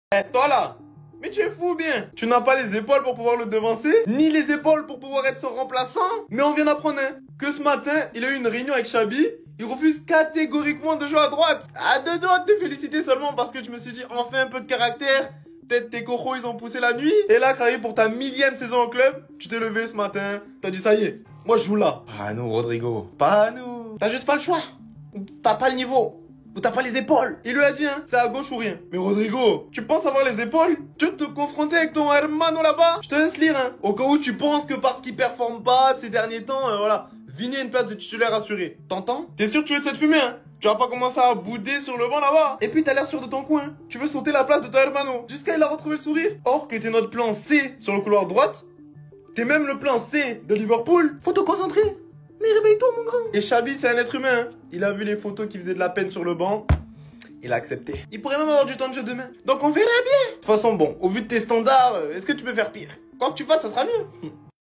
Toi là, mais tu es fou ou bien? Tu n'as pas les épaules pour pouvoir le devancer, ni les épaules pour pouvoir être son remplaçant. Mais on vient d'apprendre hein, que ce matin, il a eu une réunion avec Chabi. Il refuse catégoriquement de jouer à droite. À deux doigts de te féliciter seulement parce que je me suis dit enfin un peu de caractère. Peut-être tes cocos ils ont poussé la nuit. Et là, Carré, pour ta millième saison au club, tu t'es levé ce matin. T'as dit ça y est, moi je joue là. Pas nous, Rodrigo. Pas nous. T'as juste pas le choix. T'as pas le niveau. Ou t'as pas les épaules. Il lui a dit, hein, c'est à gauche ou rien. Mais Rodrigo, tu penses avoir les épaules? Tu veux te confronter avec ton hermano là-bas? Je te laisse lire, hein. Au cas où tu penses que parce qu'il performe pas ces derniers temps, voilà, Vini a une place de titulaire assurée. T'entends? T'es sûr que tu veux te faire fumer, hein? Tu vas pas commencer à bouder sur le banc là-bas. Et puis t'as l'air sûr de ton coin. Tu veux sauter la place de ton hermano. Jusqu'à il a retrouvé le sourire. Or que t'es notre plan C sur le couloir droite. T'es même le plan C de Liverpool. Faut te concentrer. Mais réveille-toi, mon grand. Et Chabi, c'est un être humain. Hein. Il a vu les photos qui faisaient de la peine sur le banc. Il a accepté. Il pourrait même avoir du temps de jeu demain. Donc on verra bien. De toute façon, bon, au vu de tes standards, est-ce que tu peux faire pire? Quoi que tu fasses, ça sera mieux.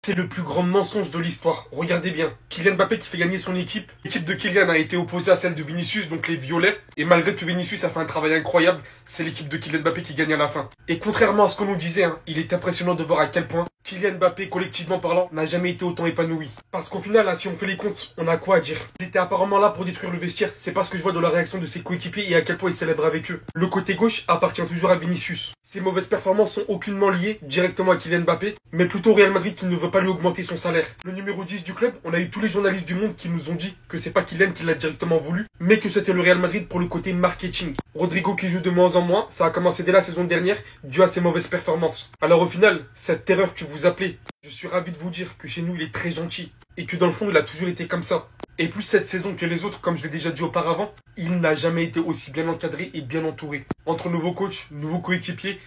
C'est le plus grand mensonge de l'histoire. Regardez bien. Kylian Mbappé qui fait gagner son équipe. L'équipe de Kylian a été opposée à celle de Vinicius, donc les violets. Et malgré que Vinicius a fait un travail incroyable, c'est l'équipe de Kylian Mbappé qui gagne à la fin. Et contrairement à ce qu'on nous disait, hein, il est impressionnant de voir à quel point Kylian Mbappé, collectivement parlant, n'a jamais été autant épanoui. Parce qu'au final, hein, si on fait les comptes, on a quoi à dire. Il était apparemment là pour détruire le vestiaire. C'est pas ce que je vois de la réaction de ses coéquipiers et à quel point il célèbre avec eux. Le côté gauche appartient toujours à Vinicius. Ses mauvaises performances sont aucunement liées directement à Kylian Mbappé, mais plutôt au Real Madrid qui ne veut pas lui augmenter son salaire. Le numéro 10 du club, on a eu tous les journalistes du monde qui nous ont dit que c'est pas Kylian qui l'a directement voulu, mais que c'était le Real Madrid pour le côté marketing. Rodrigo qui joue de moins en moins, ça a commencé dès la saison dernière, dû à ses mauvaises performances. Alors au final, cette terreur que vous appelez, je suis ravi de vous dire que chez nous il est très gentil, et que dans le fond il a toujours été comme ça. Et plus cette saison que les autres, comme je l'ai déjà dit auparavant, il n'a jamais été aussi bien encadré et bien entouré. Entre nouveaux coachs, nouveaux coéquipiers,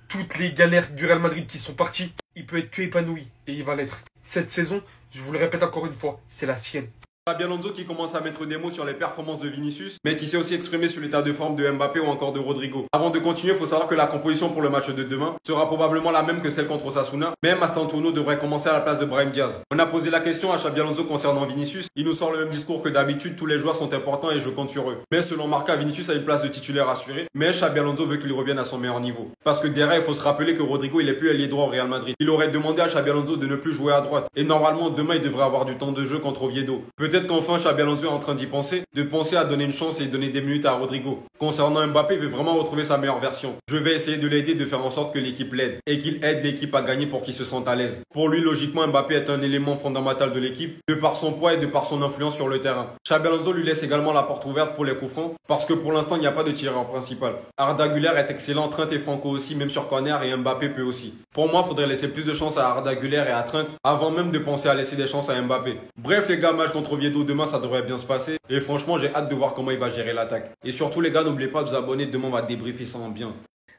toutes les galères du Real Madrid qui sont parties, il peut être que épanoui, et il va l'être. Cette saison, je vous le répète encore une fois, c'est la sienne. Xabi Alonso qui commence à mettre des mots sur les performances de Vinicius, mais qui s'est aussi exprimé sur l'état de forme de Mbappé ou encore de Rodrigo. Avant de continuer, il faut savoir que la composition pour le match de demain sera probablement la même que celle contre Osasuna, mais Mastantuono devrait commencer à la place de Brahim Diaz. On a posé la question à Xabi Alonso concernant Vinicius, il nous sort le même discours que d'habitude, tous les joueurs sont importants et je compte sur eux. Mais selon Marca, Vinicius a une place de titulaire assurée, mais Xabi Alonso veut qu'il revienne à son meilleur niveau. Parce que derrière, il faut se rappeler que Rodrigo il est plus ailier droit au Real Madrid. Il aurait demandé à Xabi Alonso de ne plus jouer à droite, et normalement demain il devrait avoir du temps de jeu contre Oviedo. Peut-être qu'enfin Xabi Alonso est en train d'y penser, de penser à donner une chance et donner des minutes à Rodrigo. Concernant Mbappé, il veut vraiment retrouver sa meilleure version. Je vais essayer de l'aider, de faire en sorte que l'équipe l'aide et qu'il aide l'équipe à gagner pour qu'il se sente à l'aise. Pour lui, logiquement, Mbappé est un élément fondamental de l'équipe, de par son poids et de par son influence sur le terrain. Xabi Alonso lui laisse également la porte ouverte pour les coups francs, parce que pour l'instant, il n'y a pas de tireur principal. Arda Güler est excellent, Trent et Franco aussi, même sur corner, et Mbappé peut aussi. Pour moi, il faudrait laisser plus de chance à Arda Güler et à Trent, avant même de penser à laisser des chances à Mbappé. Bref les gars, match contre Oviedo demain, ça devrait bien se passer. Et franchement, j'ai hâte de voir comment il va gérer l'attaque. Et surtout les gars, n'oubliez pas de vous abonner, demain on va débriefer ça en bien.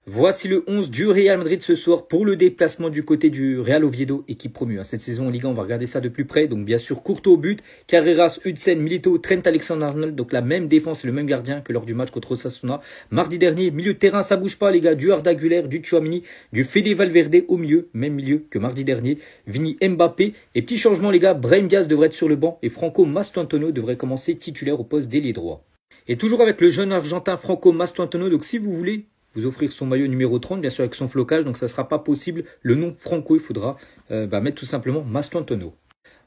Voici le 11 du Real Madrid ce soir pour le déplacement du côté du Real Oviedo, équipe promue. Cette saison en Ligue 1, on va regarder ça de plus près. Donc bien sûr, Courtois au but, Carreras, Hudson, Milito, Trent Alexander-Arnold. Donc la même défense et le même gardien que lors du match contre Osasuna. Mardi dernier, milieu de terrain, ça bouge pas les gars. Du Arda Güler, du Tchouaméni, du Fede Valverde au milieu, même milieu que mardi dernier. Vini Mbappé. Et petit changement les gars, Brahim Diaz devrait être sur le banc et Franco Mastantuono devrait commencer titulaire au poste d'ailier droit. Et toujours avec le jeune argentin Franco Mastantuono. Donc si vous voulez vous offrir son maillot numéro 30, bien sûr avec son flocage, donc ça ne sera pas possible. Le nom Franco, il faudra mettre tout simplement Mastantuono.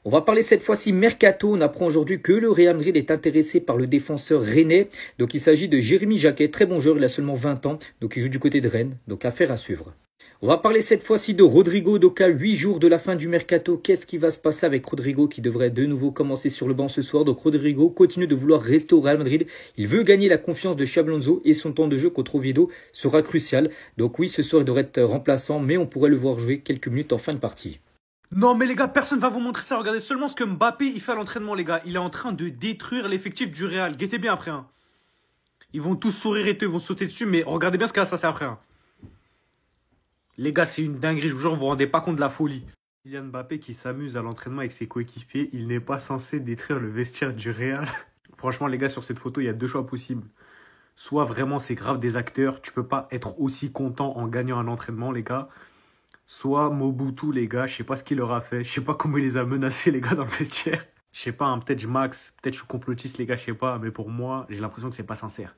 On va parler cette fois-ci mercato. On apprend aujourd'hui que le Real Madrid est intéressé par le défenseur rennais. Donc il s'agit de Jérémy Jacquet, très bon joueur, il a seulement 20 ans, donc il joue du côté de Rennes, donc affaire à suivre. On va parler cette fois-ci de Rodrigo, donc à 8 jours de la fin du mercato. Qu'est-ce qui va se passer avec Rodrigo qui devrait de nouveau commencer sur le banc ce soir? Donc Rodrigo continue de vouloir rester au Real Madrid. Il veut gagner la confiance de Xabi Alonso et son temps de jeu contre Oviedo sera crucial. Donc oui, ce soir il devrait être remplaçant, mais on pourrait le voir jouer quelques minutes en fin de partie. Non mais les gars, personne va vous montrer ça. Regardez seulement ce que Mbappé il fait à l'entraînement les gars. Il est en train de détruire l'effectif du Real. Guettez bien après. Hein. Ils vont tous sourire et tout, ils vont sauter dessus. Mais regardez bien ce qui va se passer après. Hein. Les gars, c'est une dinguerie. Je vous jure, vous vous rendez pas compte de la folie. Kylian Mbappé qui s'amuse à l'entraînement avec ses coéquipiers. Il n'est pas censé détruire le vestiaire du Real. Franchement les gars, sur cette photo, il y a deux choix possibles. Soit vraiment c'est grave des acteurs. Tu peux pas être aussi content en gagnant un entraînement les gars. Soit Mobutu, les gars, je sais pas ce qu'il leur a fait. Je sais pas comment il les a menacés, les gars, dans le vestiaire. Je sais pas, hein, peut-être je max, peut-être je suis complotiste, les gars, je sais pas. Mais pour moi, j'ai l'impression que c'est pas sincère.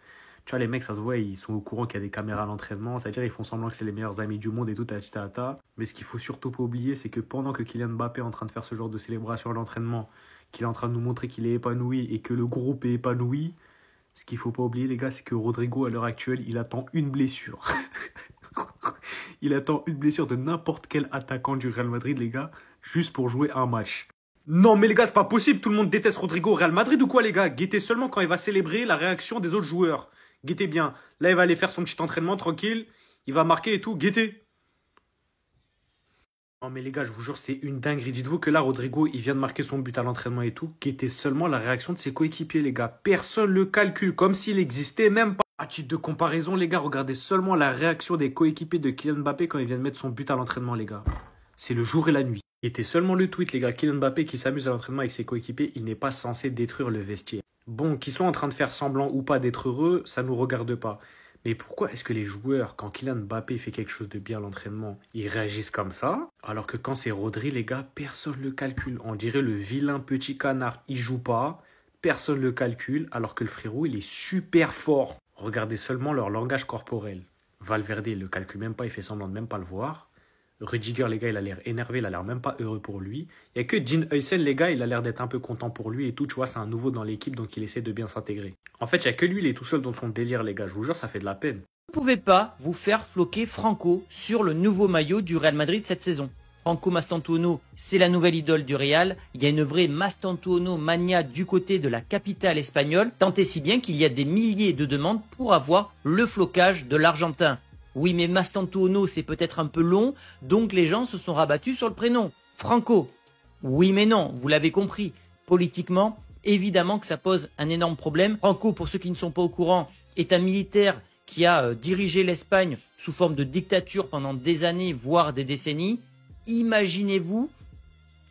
Tu vois, les mecs, ça se voit, ils sont au courant qu'il y a des caméras à l'entraînement. C'est-à-dire, ils font semblant que c'est les meilleurs amis du monde et tout, tata. Mais ce qu'il faut surtout pas oublier, c'est que pendant que Kylian Mbappé est en train de faire ce genre de célébration à l'entraînement, qu'il est en train de nous montrer qu'il est épanoui et que le groupe est épanoui, ce qu'il faut pas oublier, les gars, c'est que Rodrigo, à l'heure actuelle, il attend une blessure. Il attend une blessure de n'importe quel attaquant du Real Madrid, les gars, juste pour jouer un match. Non, mais les gars, c'est pas possible. Tout le monde déteste Rodrigo au Real Madrid ou quoi, les gars? Guettez seulement quand il va célébrer la réaction des autres joueurs. Guettez bien. Là, il va aller faire son petit entraînement tranquille. Il va marquer et tout. Guettez. Non, mais les gars, je vous jure, c'est une dinguerie. Dites-vous que là, Rodrigo, il vient de marquer son but à l'entraînement et tout. Guettez seulement la réaction de ses coéquipiers, les gars. Personne le calcule, comme s'il existait même pas. À titre de comparaison, les gars, regardez seulement la réaction des coéquipiers de Kylian Mbappé quand il vient de mettre son but à l'entraînement, les gars. C'est le jour et la nuit. Guettez seulement le tweet, les gars. Kylian Mbappé qui s'amuse à l'entraînement avec ses coéquipiers, il n'est pas censé détruire le vestiaire. Bon, qu'ils soient en train de faire semblant ou pas d'être heureux, ça nous regarde pas. Mais pourquoi est-ce que les joueurs, quand Kylian Mbappé fait quelque chose de bien à l'entraînement, ils réagissent comme ça? Alors que quand c'est Rodri, les gars, personne ne le calcule. On dirait le vilain petit canard, il joue pas, personne ne le calcule, alors que le frérot, il est super fort. Regardez seulement leur langage corporel. Valverde, il le calcule même pas, il fait semblant de même pas le voir. Rudiger, les gars, il a l'air énervé, il a l'air même pas heureux pour lui. Il n'y a que Dean Huijsen, les gars, il a l'air d'être un peu content pour lui et tout. Tu vois, c'est un nouveau dans l'équipe, donc il essaie de bien s'intégrer. En fait, il n'y a que lui, il est tout seul dans son délire, les gars. Je vous jure, ça fait de la peine. Vous ne pouvez pas vous faire floquer Franco sur le nouveau maillot du Real Madrid cette saison. Franco Mastantuono, c'est la nouvelle idole du Real. Il y a une vraie Mastantuono mania du côté de la capitale espagnole, tant et si bien qu'il y a des milliers de demandes pour avoir le flocage de l'Argentin. Oui, mais Mastantuono, c'est peut-être un peu long, donc les gens se sont rabattus sur le prénom. Franco. Oui, mais non, vous l'avez compris. Politiquement, évidemment que ça pose un énorme problème. Franco, pour ceux qui ne sont pas au courant, est un militaire qui a dirigé l'Espagne sous forme de dictature pendant des années, voire des décennies. Imaginez-vous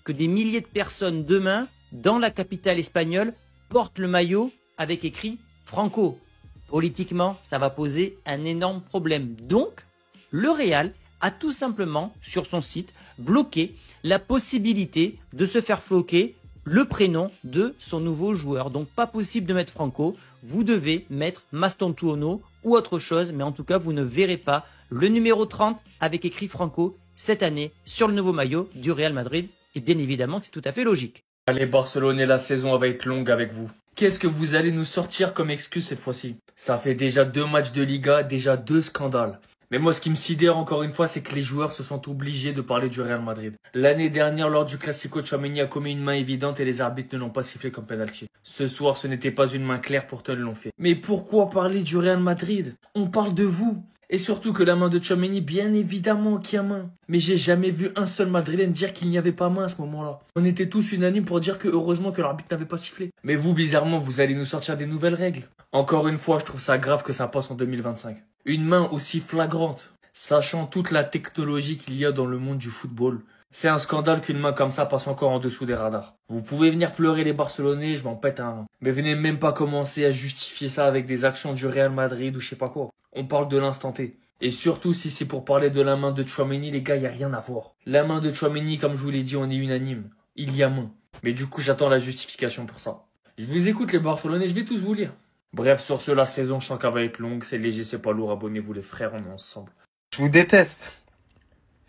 que des milliers de personnes demain, dans la capitale espagnole, portent le maillot avec écrit Franco. Politiquement, ça va poser un énorme problème. Donc, le Real a tout simplement, sur son site, bloqué la possibilité de se faire floquer le prénom de son nouveau joueur. Donc, pas possible de mettre Franco. Vous devez mettre Mastantuono ou autre chose, mais en tout cas, vous ne verrez pas le numéro 30 avec écrit Franco cette année sur le nouveau maillot du Real Madrid. Et bien évidemment, c'est tout à fait logique. Allez Barcelonais, la saison va être longue avec vous. Qu'est-ce que vous allez nous sortir comme excuse cette fois-ci? Ça fait déjà 2 matchs de Liga, déjà 2 scandales. Mais moi, ce qui me sidère encore une fois, c'est que les joueurs se sont obligés de parler du Real Madrid. L'année dernière, lors du Classico, Tchouaméni a commis une main évidente et les arbitres ne l'ont pas sifflé comme penalty. Ce soir, ce n'était pas une main claire, pourtant ils l'ont fait. Mais pourquoi parler du Real Madrid? On parle de vous. Et surtout que la main de Tchouaméni, bien évidemment qu'il y a main. Mais j'ai jamais vu un seul Madrilène dire qu'il n'y avait pas main à ce moment-là. On était tous unanimes pour dire que heureusement que l'arbitre n'avait pas sifflé. Mais vous, bizarrement, vous allez nous sortir des nouvelles règles. Encore une fois, je trouve ça grave que ça passe en 2025. Une main aussi flagrante, sachant toute la technologie qu'il y a dans le monde du football. C'est un scandale qu'une main comme ça passe encore en dessous des radars. Vous pouvez venir pleurer les Barcelonais, je m'en pète un. Mais venez même pas commencer à justifier ça avec des actions du Real Madrid ou je sais pas quoi. On parle de l'instant T. Et surtout, si c'est pour parler de la main de Tchouaméni, les gars, y a rien à voir. La main de Tchouaméni, comme je vous l'ai dit, on est unanime. Il y a main. Mais du coup, j'attends la justification pour ça. Je vous écoute les Barcelonais, je vais tous vous lire. Bref, sur ce, la saison, je sens qu'elle va être longue, c'est léger, c'est pas lourd, abonnez-vous les frères, on est ensemble. Je vous déteste.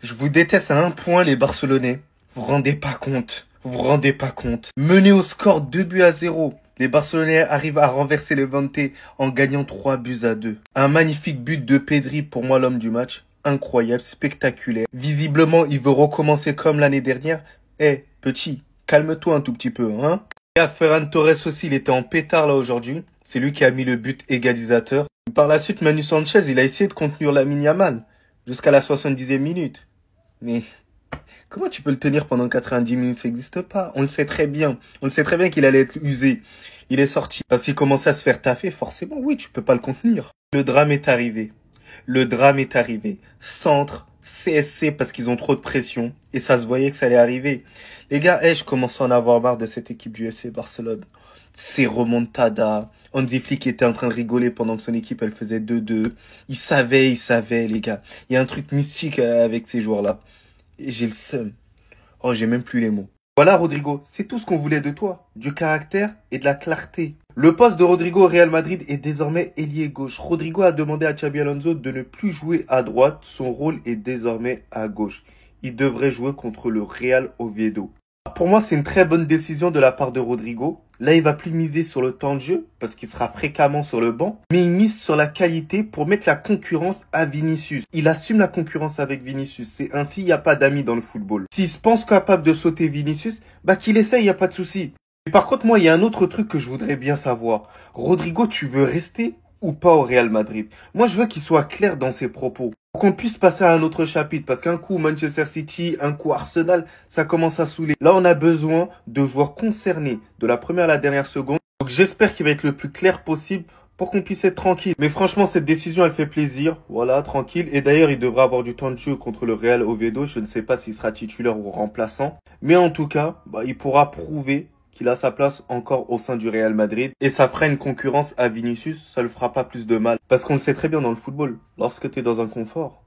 Je vous déteste à un point, les Barcelonais. Vous vous rendez pas compte. Vous vous rendez pas compte. Mené au score 2-0. Les Barcelonais arrivent à renverser le Levante en gagnant 3-2. Un magnifique but de Pedri, pour moi l'homme du match. Incroyable, spectaculaire. Visiblement, il veut recommencer comme l'année dernière. Petit, calme-toi un tout petit peu, hein. Et à Ferran Torres aussi, il était en pétard là aujourd'hui. C'est lui qui a mis le but égalisateur. Par la suite, Manu Sanchez, il a essayé de contenir Lamine Yamal jusqu'à la 70e minute. Mais comment tu peux le tenir pendant 90 minutes? Ça n'existe pas. On le sait très bien. On le sait très bien qu'il allait être usé. Il est sorti. Parce qu'il commençait à se faire taffer. Forcément, oui, tu peux pas le contenir. Le drame est arrivé. Le drame est arrivé. Centre, CSC parce qu'ils ont trop de pression. Et ça se voyait que ça allait arriver. Les gars, je commence à en avoir marre de cette équipe du FC Barcelone. C'est remontada. Hansi Flick était en train de rigoler pendant que son équipe, elle faisait 2-2. Il savait, les gars. Il y a un truc mystique avec ces joueurs-là. Et j'ai le seum. Oh, j'ai même plus les mots. Voilà Rodrigo, c'est tout ce qu'on voulait de toi. Du caractère et de la clarté. Le poste de Rodrigo au Real Madrid est désormais ailier gauche. Rodrigo a demandé à Xabi Alonso de ne plus jouer à droite. Son rôle est désormais à gauche. Il devrait jouer contre le Real Oviedo. Pour moi, c'est une très bonne décision de la part de Rodrigo. Là, il va plus miser sur le temps de jeu parce qu'il sera fréquemment sur le banc. Mais il mise sur la qualité pour mettre la concurrence à Vinicius. Il assume la concurrence avec Vinicius. C'est ainsi, il n'y a pas d'amis dans le football. S'il se pense capable de sauter Vinicius, bah qu'il essaye, il n'y a pas de souci. Et par contre, moi, il y a un autre truc que je voudrais bien savoir. Rodrigo, tu veux rester ou pas au Real Madrid? Moi, je veux qu'il soit clair dans ses propos. Pour qu'on puisse passer à un autre chapitre. Parce qu'un coup Manchester City, un coup Arsenal, ça commence à saouler. Là, on a besoin de joueurs concernés de la première à la dernière seconde. Donc, j'espère qu'il va être le plus clair possible pour qu'on puisse être tranquille. Mais franchement, cette décision, elle fait plaisir. Voilà, tranquille. Et d'ailleurs, il devra avoir du temps de jeu contre le Real Oviedo. Je ne sais pas s'il sera titulaire ou remplaçant. Mais en tout cas, il pourra prouver qu'il a sa place encore au sein du Real Madrid. Et ça fera une concurrence à Vinicius, ça le fera pas plus de mal. Parce qu'on le sait très bien dans le football, lorsque tu es dans un confort,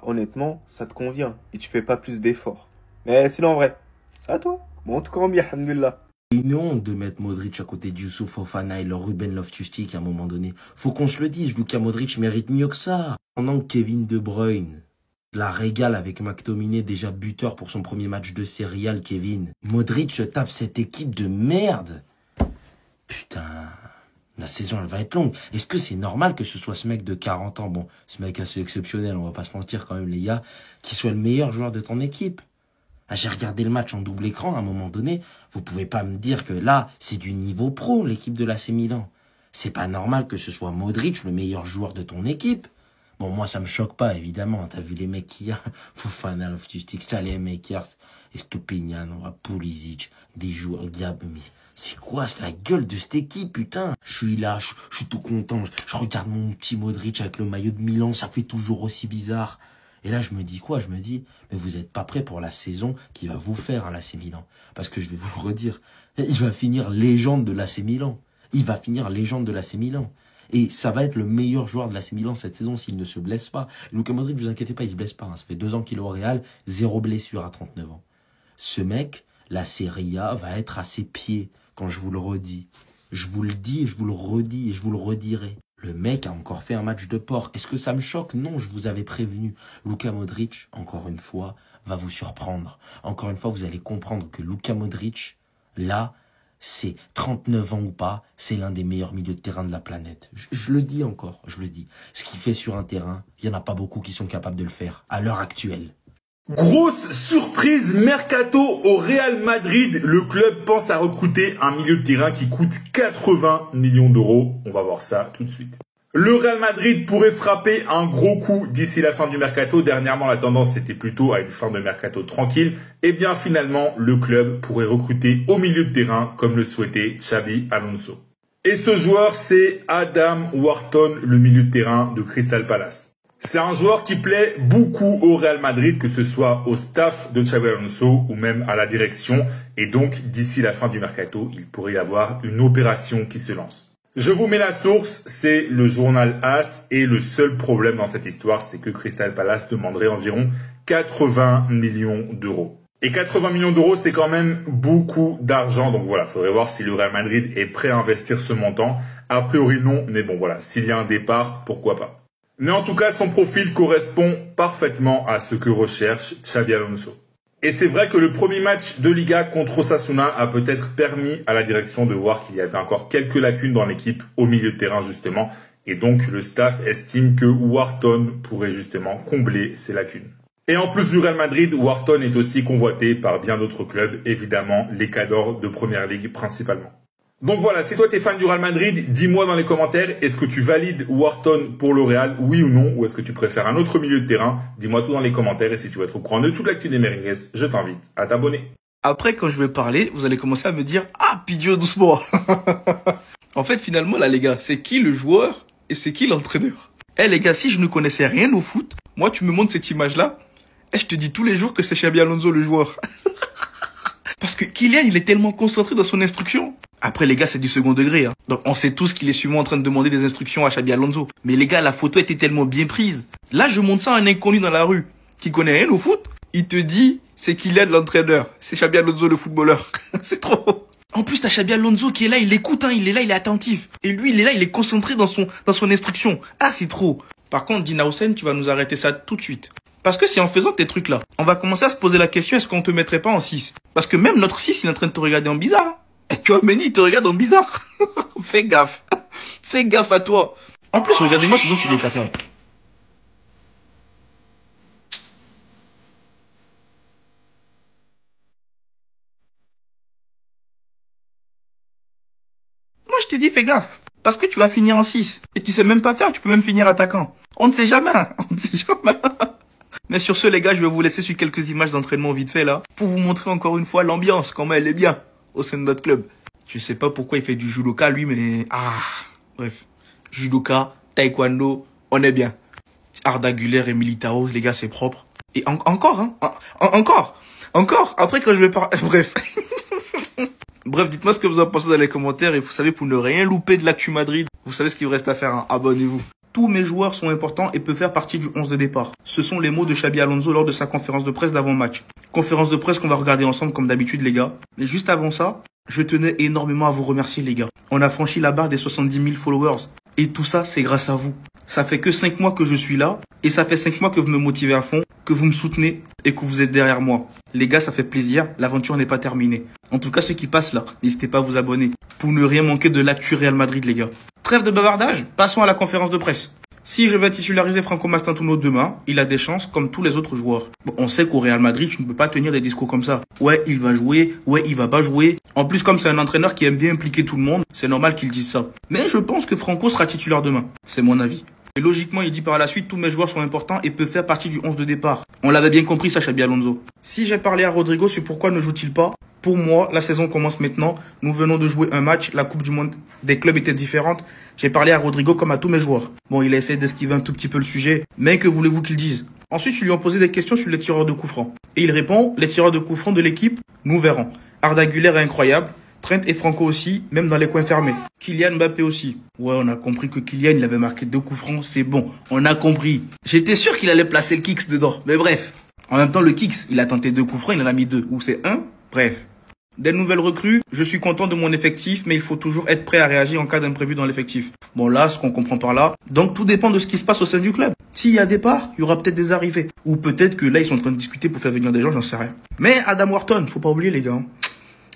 honnêtement, ça te convient. Et tu fais pas plus d'efforts. Mais sinon, en vrai, c'est à toi. Bon, en tout cas, bien, alhamdoulilah. Une honte de mettre Modric à côté de Youssouf Fofana et leur Ruben Loftus-Cheek à un moment donné. Faut qu'on se le dise, Luka Modric mérite mieux que ça. Pendant que Kevin De Bruyne la régale avec McTominay, déjà buteur pour son premier match de Serie A, Kevin. Modric se tape cette équipe de merde. Putain, la saison elle va être longue. Est-ce que c'est normal que ce soit ce mec de 40 ans, bon, ce mec assez exceptionnel, on va pas se mentir quand même les gars, qui soit le meilleur joueur de ton équipe? Ah, j'ai regardé le match en double écran à un moment donné, vous pouvez pas me dire que là, c'est du niveau pro l'équipe de l'AC Milan. C'est pas normal que ce soit Modric le meilleur joueur de ton équipe. Bon, moi, ça me choque pas, évidemment. T'as vu les mecs qu'il y a? Fofana, Loftus-Cheek, Saelemaekers, Estupiñán, Pulisic, des joueurs diables. Mais c'est quoi, c'est la gueule de cette équipe, putain? Je suis là, je suis tout content. Je regarde mon petit Modric avec le maillot de Milan, ça fait toujours aussi bizarre. Et là, je me dis quoi? Je me dis, mais vous êtes pas prêts pour la saison qui va vous faire à l'AC Milan. Parce que je vais vous le redire, il va finir légende de l'AC Milan. Il va finir légende de l'AC Milan. Et ça va être le meilleur joueur de l'AC Milan cette saison s'il ne se blesse pas. Luka Modric, ne vous inquiétez pas, il se blesse pas. Ça fait 2 ans qu'il est au Real, 0 blessure à 39 ans. Ce mec, la Serie A va être à ses pieds quand je vous le redis. Je vous le dis, je vous le redis et je vous le redirai. Le mec a encore fait un match de porc. Est-ce que ça me choque? Non, je vous avais prévenu. Luka Modric, encore une fois, va vous surprendre. Encore une fois, vous allez comprendre que Luka Modric, là, c'est 39 ans ou pas, c'est l'un des meilleurs milieux de terrain de la planète. Je le dis encore, je le dis. Ce qu'il fait sur un terrain, il n'y en a pas beaucoup qui sont capables de le faire, à l'heure actuelle. Grosse surprise mercato au Real Madrid. Le club pense à recruter un milieu de terrain qui coûte 80 millions d'euros. On va voir ça tout de suite. Le Real Madrid pourrait frapper un gros coup d'ici la fin du mercato. Dernièrement, la tendance c'était plutôt à une fin de mercato tranquille. Et bien finalement, le club pourrait recruter au milieu de terrain comme le souhaitait Xabi Alonso. Et ce joueur, c'est Adam Wharton, le milieu de terrain de Crystal Palace. C'est un joueur qui plaît beaucoup au Real Madrid, que ce soit au staff de Xabi Alonso ou même à la direction. Et donc, d'ici la fin du mercato, il pourrait y avoir une opération qui se lance. Je vous mets la source, c'est le journal AS, et le seul problème dans cette histoire, c'est que Crystal Palace demanderait environ 80 millions d'euros. Et 80 millions d'euros, c'est quand même beaucoup d'argent. Donc voilà, faudrait voir si le Real Madrid est prêt à investir ce montant. A priori non, mais bon voilà, s'il y a un départ, pourquoi pas. Mais en tout cas, son profil correspond parfaitement à ce que recherche Xabi Alonso. Et c'est vrai que le premier match de Liga contre Osasuna a peut-être permis à la direction de voir qu'il y avait encore quelques lacunes dans l'équipe au milieu de terrain justement. Et donc le staff estime que Wharton pourrait justement combler ces lacunes. Et en plus du Real Madrid, Wharton est aussi convoité par bien d'autres clubs, évidemment les Cadors de Première Ligue principalement. Donc voilà, si toi t'es fan du Real Madrid, dis-moi dans les commentaires, est-ce que tu valides Wharton pour le Real, oui ou non, ou est-ce que tu préfères un autre milieu de terrain? Dis-moi tout dans les commentaires, et si tu veux être au courant de toute l'actu des Merengues, je t'invite à t'abonner. Après, quand je vais parler, vous allez commencer à me dire « Ah, Pidio, doucement !» En fait, finalement, là, les gars, c'est qui le joueur et c'est qui l'entraîneur? Eh, les gars, si je ne connaissais rien au foot, moi, tu me montres cette image-là, et je te dis tous les jours que c'est Xabi Alonso le joueur. Parce que Kylian, il est tellement concentré dans son instruction. Après, les gars, c'est du second degré. Hein. Donc, on sait tous qu'il est sûrement en train de demander des instructions à Xabi Alonso. Mais les gars, la photo était tellement bien prise. Là, je montre ça à un inconnu dans la rue qui connaît rien au foot. Il te dit, C'est Kylian l'entraîneur. C'est Xabi Alonso le footballeur. C'est trop. En plus, t'as Xabi Alonso qui est là, il écoute, hein, il est là, il est attentif. Et lui, il est là, il est concentré dans son instruction. Ah, c'est trop. Par contre, Dina Hussein, tu vas nous arrêter ça tout de suite. Parce que c'est en faisant tes trucs là, on va commencer à se poser la question, est-ce qu'on te mettrait pas en 6? Parce que même notre 6, il est en train de te regarder en bizarre. Et tu vois, Meni, il te regarde en bizarre. Fais gaffe. Fais gaffe à toi. En plus, regardez-moi ce dont il est capable. Moi, je t'ai dit, fais gaffe. Parce que tu vas finir en 6. Et tu sais même pas faire, tu peux même finir attaquant. On ne sait jamais. On ne sait jamais. Mais sur ce, les gars, je vais vous laisser sur quelques images d'entraînement vite fait là. Pour vous montrer encore une fois l'ambiance, comment elle est bien au sein de notre club. Je sais pas pourquoi il fait du judoka lui, mais... bref. Judoka, taekwondo, on est bien. Ardagulaire et Militaos, les gars, c'est propre. Et encore, hein. Encore. Après, quand je vais parler... Bref. Bref, dites-moi ce que vous en pensez dans les commentaires. Et vous savez, pour ne rien louper de l'actu Madrid, vous savez ce qu'il vous reste à faire, hein. Abonnez-vous. Tous mes joueurs sont importants et peuvent faire partie du 11 de départ. Ce sont les mots de Xabi Alonso lors de sa conférence de presse d'avant-match. Conférence de presse qu'on va regarder ensemble comme d'habitude, les gars. Mais juste avant ça, je tenais énormément à vous remercier, les gars. On a franchi la barre des 70 000 followers. Et tout ça, c'est grâce à vous. Ça fait que 5 mois que je suis là. Et ça fait 5 mois que vous me motivez à fond, que vous me soutenez et que vous êtes derrière moi. Les gars, ça fait plaisir. L'aventure n'est pas terminée. En tout cas, ceux qui passent là, n'hésitez pas à vous abonner. Pour ne rien manquer de l'actu Real Madrid, les gars. Trêve de bavardage, passons à la conférence de presse. Si je vais titulariser Franco Mastantuono demain, il a des chances comme tous les autres joueurs. Bon, on sait qu'au Real Madrid, tu ne peux pas tenir des discours comme ça. Ouais, il va jouer, ouais, il va pas jouer. En plus, comme c'est un entraîneur qui aime bien impliquer tout le monde, c'est normal qu'il dise ça. Mais je pense que Franco sera titulaire demain. C'est mon avis. Et logiquement, il dit par la suite, tous mes joueurs sont importants et peuvent faire partie du 11 de départ. On l'avait bien compris, ça, Xabi Alonso. Si j'ai parlé à Rodrigo, c'est pourquoi ne joue-t-il pas? Pour moi, la saison commence maintenant. Nous venons de jouer un match. La Coupe du Monde des clubs était différente. J'ai parlé à Rodrigo comme à tous mes joueurs. Bon, il a essayé d'esquiver un tout petit peu le sujet. Mais que voulez-vous qu'il dise? Ensuite, ils lui ont posé des questions sur les tireurs de coups francs. Et il répond, les tireurs de coups francs de l'équipe, nous verrons. Ardagulaire est incroyable. Trent et Franco aussi, même dans les coins fermés. Kylian Mbappé aussi. Ouais, on a compris que Kylian, il avait marqué 2 coups francs. C'est bon, on a compris. J'étais sûr qu'il allait placer le kicks dedans. Mais bref. En même temps, le kicks, il a tenté 2 coups francs, il en a mis 2. Ou c'est 1. Bref. Des nouvelles recrues, je suis content de mon effectif, mais il faut toujours être prêt à réagir en cas d'imprévu dans l'effectif. Bon là, ce qu'on comprend par là, donc tout dépend de ce qui se passe au sein du club. S'il y a départ, il y aura peut-être des arrivées. Ou peut-être que là, ils sont en train de discuter pour faire venir des gens, j'en sais rien. Mais Adam Wharton, faut pas oublier les gars.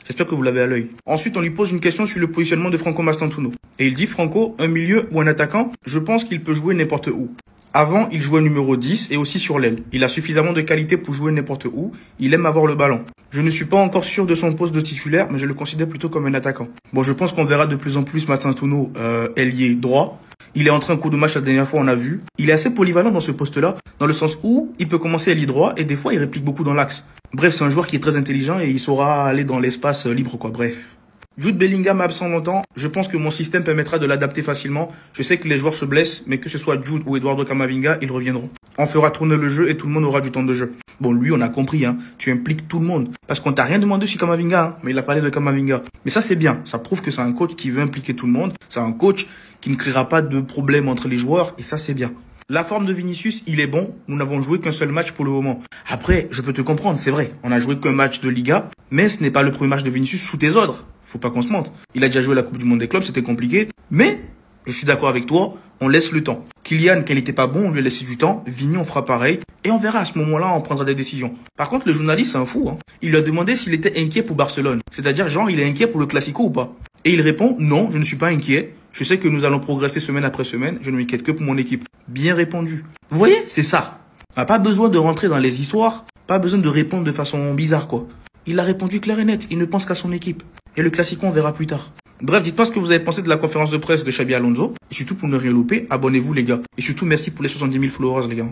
J'espère que vous l'avez à l'œil. Ensuite, on lui pose une question sur le positionnement de Franco Mastantuono. Et il dit, Franco, un milieu ou un attaquant, je pense qu'il peut jouer n'importe où. Avant, il jouait numéro 10 et aussi sur l'aile. Il a suffisamment de qualité pour jouer n'importe où. Il aime avoir le ballon. Je ne suis pas encore sûr de son poste de titulaire, mais je le considère plutôt comme un attaquant. Bon, je pense qu'on verra de plus en plus Mastantuono ailier droit. Il est entré en cours de match la dernière fois, on a vu. Il est assez polyvalent dans ce poste-là, dans le sens où il peut commencer ailier droit et des fois il réplique beaucoup dans l'axe. Bref, c'est un joueur qui est très intelligent et il saura aller dans l'espace libre, quoi. Bref. Jude Bellingham absent longtemps, je pense que mon système permettra de l'adapter facilement. Je sais que les joueurs se blessent, mais que ce soit Jude ou Eduardo Camavinga, ils reviendront. On fera tourner le jeu et tout le monde aura du temps de jeu. Bon, lui, on a compris, hein. Tu impliques tout le monde. Parce qu'on t'a rien demandé sur Camavinga, hein, mais il a parlé de Camavinga. Mais ça, c'est bien. Ça prouve que c'est un coach qui veut impliquer tout le monde. C'est un coach qui ne créera pas de problème entre les joueurs, et ça, c'est bien. La forme de Vinicius, il est bon. Nous n'avons joué qu'un seul match pour le moment. Après, je peux te comprendre, c'est vrai. On a joué qu'un match de Liga, mais ce n'est pas le premier match de Vinicius sous tes ordres. Faut pas qu'on se mente. Il a déjà joué la Coupe du Monde des clubs, c'était compliqué. Mais, je suis d'accord avec toi, on laisse le temps. Kylian, quand il n'était pas bon, on lui a laissé du temps. Vini, on fera pareil. Et on verra à ce moment-là, on prendra des décisions. Par contre, le journaliste, c'est un fou, hein. Il lui a demandé s'il était inquiet pour Barcelone. C'est-à-dire, genre, il est inquiet pour le Classico ou pas. Et il répond, non, je ne suis pas inquiet. Je sais que nous allons progresser semaine après semaine. Je ne m'inquiète que pour mon équipe. Bien répondu. Vous voyez, c'est ça. On n'a pas besoin de rentrer dans les histoires. Pas besoin de répondre de façon bizarre, quoi. Il a répondu clair et net. Il ne pense qu'à son équipe. Et le Classico, on verra plus tard. Bref, dites-moi ce que vous avez pensé de la conférence de presse de Xabi Alonso. Et surtout, pour ne rien louper, abonnez-vous, les gars. Et surtout, merci pour les 70 000 followers, les gars.